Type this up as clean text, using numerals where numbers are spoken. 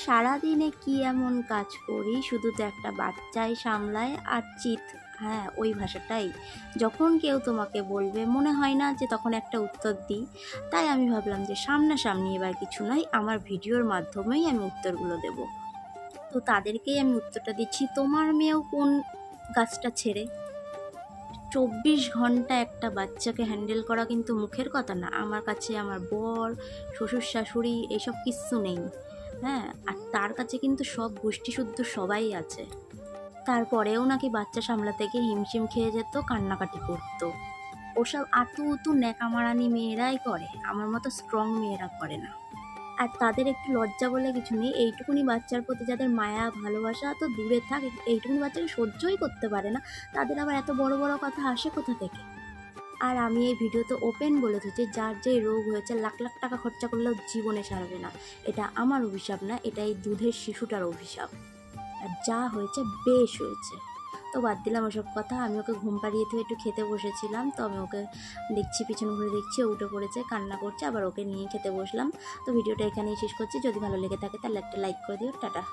সারাদিনে কি এমন কাজ করি, শুধু তো একটা বাচ্চাই সামলায় আর চিৎ। হ্যাঁ, ওই ভাষাটাই যখন কেউ তোমাকে বলবে মনে হয় না যে তখন একটা উত্তর দিই। তাই আমি ভাবলাম যে সামনাসামনি এবার কিছু নয়, আমার ভিডিওর মাধ্যমেই আমি উত্তরগুলো দেব। তো তাদেরকেই আমি উত্তরটা দিচ্ছি, তোমার মেয়েও কোন গাছটা ছেড়ে। 24 ঘন্টা একটা বাচ্চাকে হ্যান্ডেল করা কিন্তু মুখের কথা না। আমার কাছে আমার বর, শ্বশুর শাশুড়ি এসব কিচ্ছু নেই। হ্যাঁ, আর তার কাছে কিন্তু সব গোষ্ঠীশুদ্ধ সবাই আছে। তারপরেও নাকি বাচ্চা সামলাতে গিয়ে হিমশিম খেয়ে যেত, কান্নাকাটি করতো। ওসব আতু উতু ন্যাকামারানি মেয়েরাই করে, আমার মতো স্ট্রং মেয়েরা করে না। আর তাদের একটু লজ্জা বলে কিছু নেই। এইটুকুনি বাচ্চার প্রতি যাদের মায়া ভালোবাসা তো দূরে থাক, এইটুকুনি বাচ্চাকে সহ্যই করতে পারে না, তাদের আবার এত বড় বড় কথা আসে কোথা থেকে? আর আমি এই ভিডিওতে ওপেন বলে দিচ্ছি, যার যে রোগ হয়েছে লাখ লাখ টাকা খরচা করলেও জীবনে সারবে না। এটা আমার অভিশাপ না, এটা এই দুধের শিশুটার অভিশাপ। আর যা হয়েছে বেশ হয়েছে। তো বাদ দিলাম ওসব কথা। আমি ওকে ঘুম পাড়িয়ে থেকে একটু খেতে বসেছিলাম, তো আমি ওকে দেখছি, পিছন ঘুরে দেখছি ও উঠে পড়েছে, কান্না করছে, আবার ওকে নিয়ে খেতে বসলাম। তো ভিডিওটা এখানেই শেষ করছি। যদি ভালো লেগে থাকে তাহলে একটা লাইক করে দিও। টাটা।